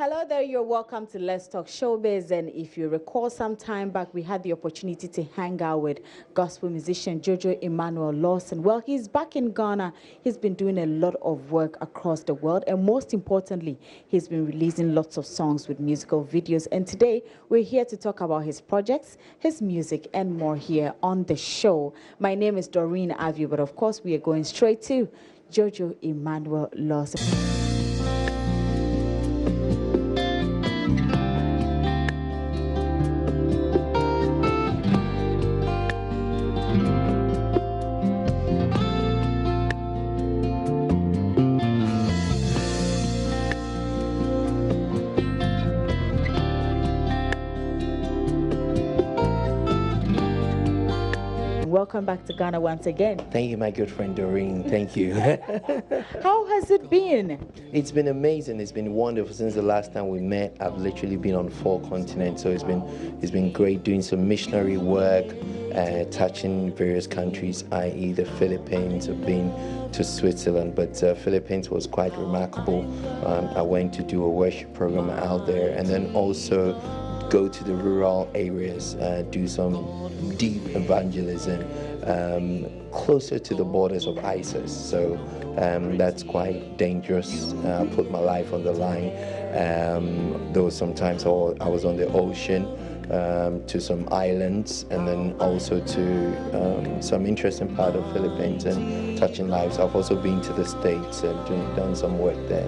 Hello there, you're welcome to Let's Talk Showbiz. And if you recall, some time back, we had the opportunity to hang out with gospel musician Jojo Emmanuel Lawson. Well, he's back in Ghana. He's been doing a lot of work across the world. And most importantly, he's been releasing lots of songs with musical videos. And today, we're here to talk about his projects, his music, and more here on the show. My name is Doreen Avio, but of course, we are going straight to Jojo Emmanuel Lawson. Welcome back to Ghana once again. Thank you, my good friend Doreen. Thank you. How has it been? It's been amazing. It's been wonderful since the last time we met. I've literally been on 4 continents, so it's been great doing some missionary work, touching various countries, i.e. the Philippines. I've been to Switzerland, but Philippines was quite remarkable. I went to do a worship program out there, and then also go to the rural areas, do some deep evangelism closer to the borders of ISIS. So that's quite dangerous. Put my life on the line. Though sometimes I was on the ocean, to some islands, and then also to some interesting part of Philippines and touching lives. I've also been to the States and done some work there.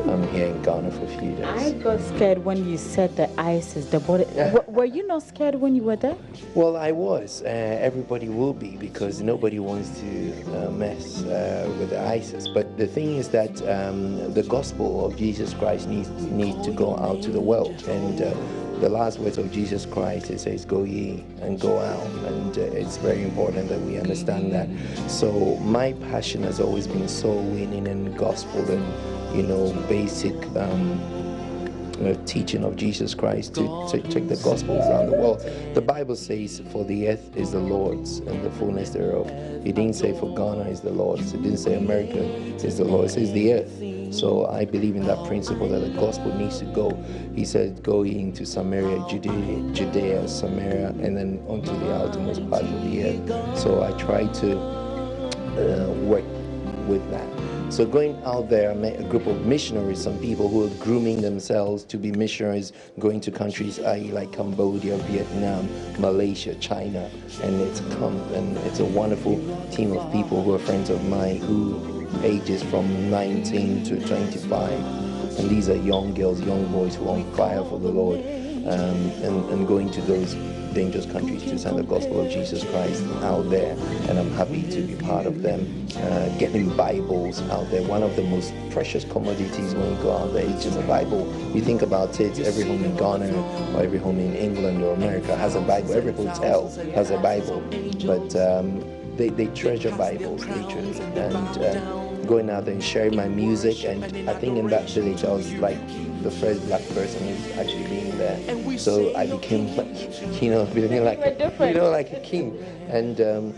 I'm here in Ghana for a few days. I got scared when you said the ISIS, the border. Were you not scared when you were there? Well, I was. Everybody will be, because nobody wants to mess with the ISIS. But the thing is that the gospel of Jesus Christ needs to go out to the world. And the last words of Jesus Christ, it says, "Go ye and go out." And it's very important that we understand that. So my passion has always been soul winning and gospel and, basic teaching of Jesus Christ to take the gospel around the world. The Bible says, "For the earth is the Lord's and the fullness thereof." It didn't say for Ghana is the Lord's. It didn't say America is the Lord. It says the earth. So I believe in that principle that the gospel needs to go. He said, "Go into Samaria, Judea, Samaria, and then onto the outermost part of the earth." So I try to work with that. So going out there, I met a group of missionaries, some people who are grooming themselves to be missionaries, going to countries, i.e. like Cambodia, Vietnam, Malaysia, China, and it's a wonderful team of people who are friends of mine, who ages from 19 to 25, and these are young girls, young boys who are on fire for the Lord, and going to those dangerous countries to send the gospel of Jesus Christ out there. And I'm happy to be part of them, getting Bibles out there. One of the most precious commodities when you go out there is just a Bible. You think about it, every home in Ghana or every home in England or America has a Bible. Every hotel has a Bible, but they treasure Bibles, literally. And going out there and sharing my music, and I think in that village I was like the first black person who's actually being there. So I became like, feeling like like a king. And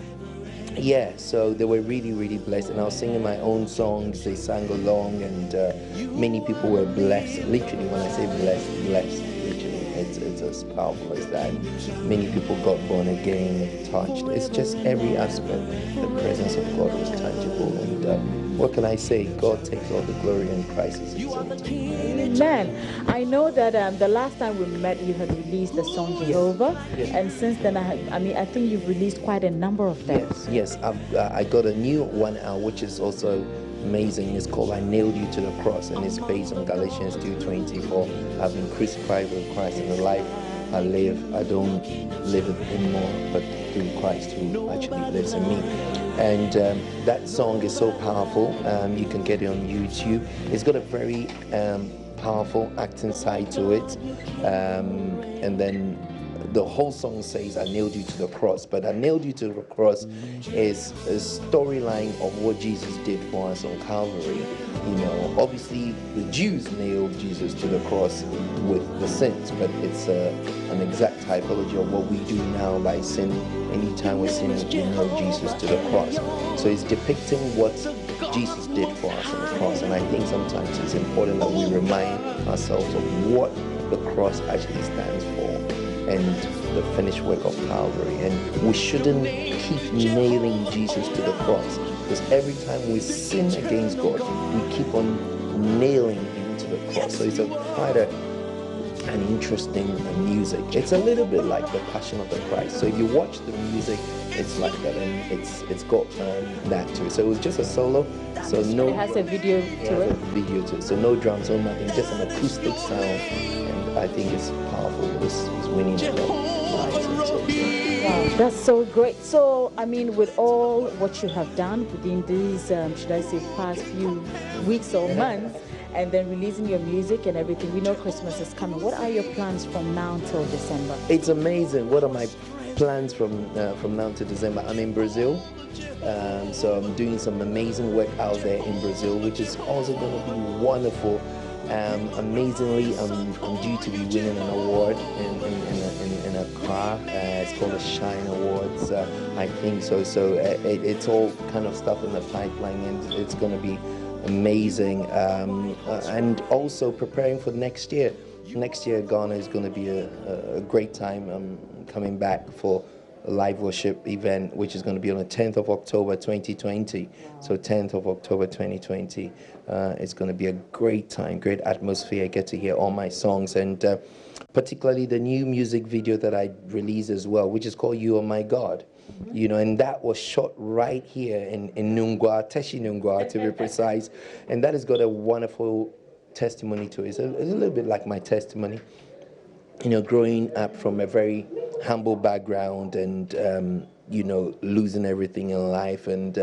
yeah, so they were really, really blessed. And I was singing my own songs. They sang along, and many people were blessed. Literally, when I say blessed, literally, it's as powerful as that. Many people got born again, touched. It's just every aspect. The presence of God was tangible. And what can I say? God takes all the glory and Christ is exalted. Amen. I know that the last time we met, you had released the song Jehovah, and since then, I think you've released quite a number of them. Yes. I got a new one out, which is also amazing. It's called "I Nailed You to the Cross," and it's based on Galatians 2:24. I've been crucified with Christ, and the life I live, I don't live it anymore, but through Christ who actually lives in me. And that song is so powerful. You can get it on YouTube. It's got a very powerful acting side to it, and then the whole song says, "I nailed you to the cross," but "I nailed you to the cross" is a storyline of what Jesus did for us on Calvary. Obviously the Jews nailed Jesus to the cross with the sins, but it's an exact typology of what we do now by sin. Anytime we're sinning, we nail Jesus to the cross. So it's depicting what Jesus did for us on the cross. And I think sometimes it's important that we remind ourselves of what the cross actually stands for and the finished work of Calvary. And we shouldn't keep nailing Jesus to the cross, because every time we sin against God, we keep on nailing him to the cross. So it's quite an interesting music. It's a little bit like the Passion of the Christ. So if you watch the music, it's like that, and it's got that to it. So it was just a solo. So no, it has a video to it. Video to it. So no drums, no nothing, just an acoustic sound, and I think it's powerful. It's winning a lot of lives and so. Wow, that's so great. So, I mean, with all what you have done within these, should I say, past few weeks or months, and then releasing your music and everything, we know Christmas is coming. What are your plans from now until December? It's amazing. What are my plans from now to December? I'm in Brazil, so I'm doing some amazing work out there in Brazil, which is also going to be wonderful. Amazingly, I'm due to be winning an award in a car. It's called the Shine Awards, I think so. So it's all kind of stuff in the pipeline, and it's going to be amazing. And also preparing for next year. Next year, Ghana is going to be a great time. I'm coming back for a live worship event, which is going to be on the 10th of October 2020. So 10th of October 2020. It's going to be a great time, great atmosphere. I get to hear all my songs, and particularly the new music video that I released as well, which is called You Are My God. You know, and that was shot right here in Nungwa, Teshi Nungwa to be precise. And that has got a wonderful testimony to it. It's a little bit like my testimony, you know, growing up from a very humble background and, you know, losing everything in life, and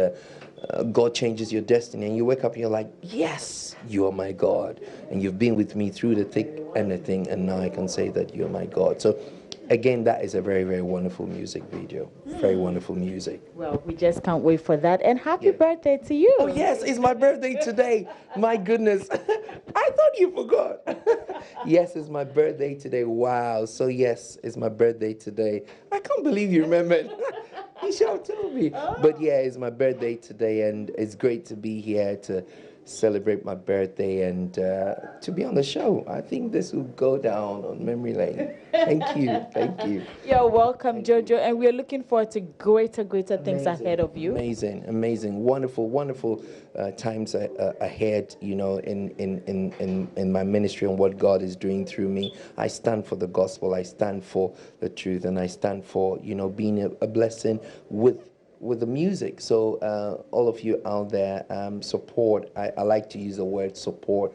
God changes your destiny, and you wake up and you're like, yes, you are my God, and you've been with me through the thick and the thin, and now I can say that you're my God. So again, that is a very, very wonderful music video. Very wonderful music. Well, we just can't wait for that. And happy birthday to you. Oh, yes, it's my birthday today. My goodness. I thought you forgot. Yes, it's my birthday today. Wow. So, yes, it's my birthday today. I can't believe you remembered. You should have told me. But, yeah, it's my birthday today, and it's great to be here to celebrate my birthday and to be on the show. I think this will go down on memory lane. Thank you. Thank you. You're welcome, Jojo, and we're looking forward to greater things ahead of you. Amazing, wonderful times ahead, you know, in my ministry and what God is doing through me. I stand for the gospel, I stand for the truth, and I stand for, you know, being a blessing with the music. So all of you out there, support. I like to use the word support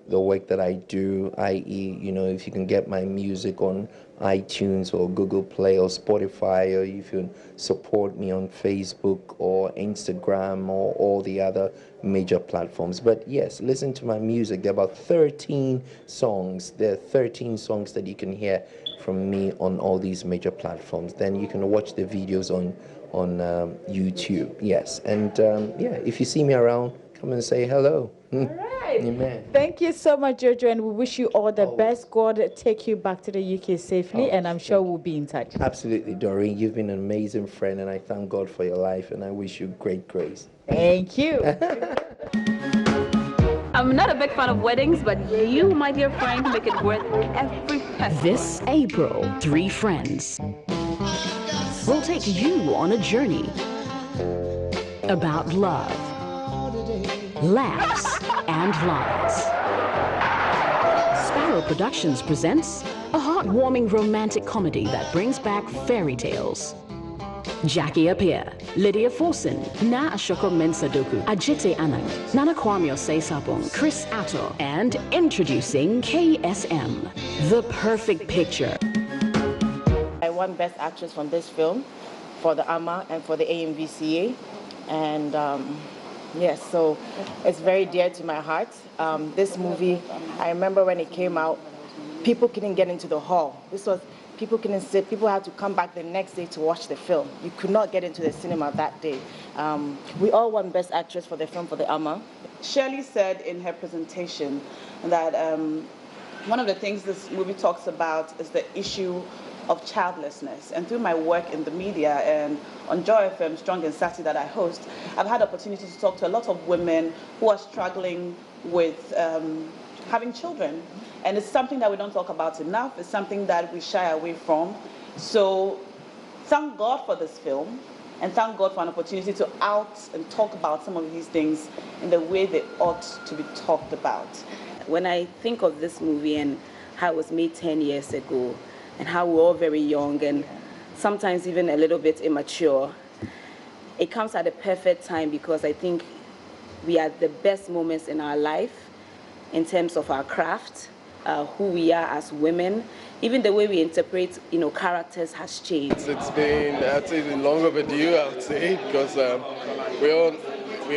the work that I do, i.e., you know, if you can get my music on iTunes or Google Play or Spotify, or if you support me on Facebook or Instagram or all the other major platforms. But yes, listen to my music. There are about 13 songs. There are 13 songs that you can hear from me on all these major platforms. Then you can watch the videos on YouTube. Yes, and yeah, if you see me around, come and say hello. All right. Amen. Thank you so much, Jojo, and we wish you all the best. God take you back to the UK safely, and I'm sure we'll be in touch. Absolutely, Doreen. You've been an amazing friend, and I thank God for your life, and I wish you great grace. Thank you. I'm not a big fan of weddings, but you, my dear friend, make it worth every peso. This April, 3 friends will take you on a journey about love, laughs, and lies. Sparrow Productions presents a heartwarming romantic comedy that brings back fairy tales. Jackie Appiah, Lydia Forson, Na Ashoko Mensadoku, Ajite Anang, Nana Kwame Osei-Sapong, Chris Atto, and introducing KSM, the perfect picture. I won Best Actress from this film for the AMA and for the AMVCA. And yes, so it's very dear to my heart. This movie, I remember when it came out, people couldn't get into the hall. People couldn't sit. People had to come back the next day to watch the film. You could not get into the cinema that day. We all won Best Actress for the film for the AMA. Shirley said in her presentation that one of the things this movie talks about is the issue of childlessness. And through my work in the media and on Joy FM, Strong and Sassy that I host, I've had opportunity to talk to a lot of women who are struggling with having children. And it's something that we don't talk about enough. It's something that we shy away from. So thank God for this film, and thank God for an opportunity to out and talk about some of these things in the way they ought to be talked about. When I think of this movie and how it was made 10 years ago, and how we're all very young and sometimes even a little bit immature, it comes at a perfect time because I think we are at the best moments in our life in terms of our craft, who we are as women. Even the way we interpret, characters has changed. It's been, I'd say, long overdue, I would say, because we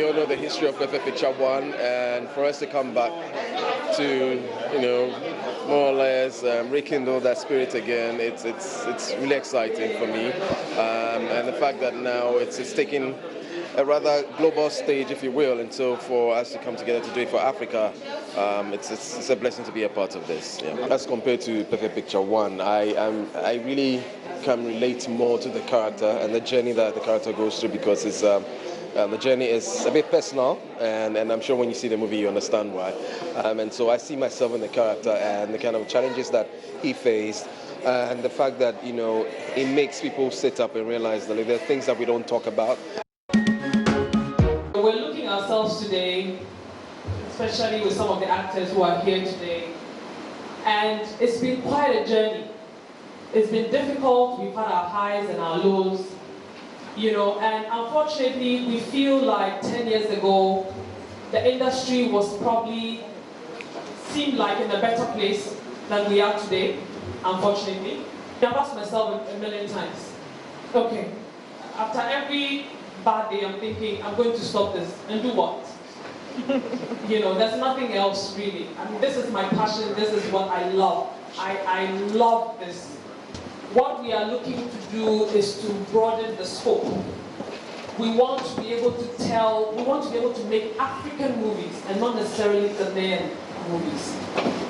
all know the history of Perfect Picture 1, and for us to come back to, more or less rekindle that spirit again, it's really exciting for me. And the fact that now it's taking a rather global stage, if you will, and so for us to come together to do it for Africa, it's a blessing to be a part of this. Yeah. As compared to Perfect Picture 1, I really can relate more to the character and the journey that the character goes through, because it's the journey is a bit personal, and I'm sure when you see the movie you understand why. And so I see myself in the character and the kind of challenges that he faced, and the fact that it makes people sit up and realize that there are things that we don't talk about. We're looking at ourselves today, especially with some of the actors who are here today, and it's been quite a journey. It's been difficult. We've had our highs and our lows. And unfortunately, we feel like 10 years ago, the industry was seemed like in a better place than we are today, unfortunately. I've asked myself a million times, okay, after every bad day, I'm thinking, I'm going to stop this, and do what? There's nothing else really. I mean, this is my passion, this is what I love. I love this. What we are looking to do is to broaden the scope. We want to be able to make African movies and not necessarily Ghanaian movies.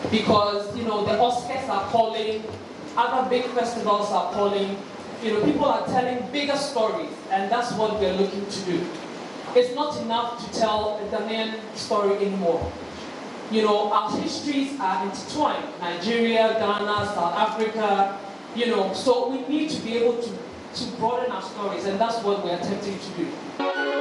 Because, the Oscars are calling, other big festivals are calling, people are telling bigger stories, and that's what we're looking to do. It's not enough to tell a Ghanaian story anymore. Our histories are intertwined. Nigeria, Ghana, South Africa, so we need to be able to broaden our stories, and that's what we're attempting to do.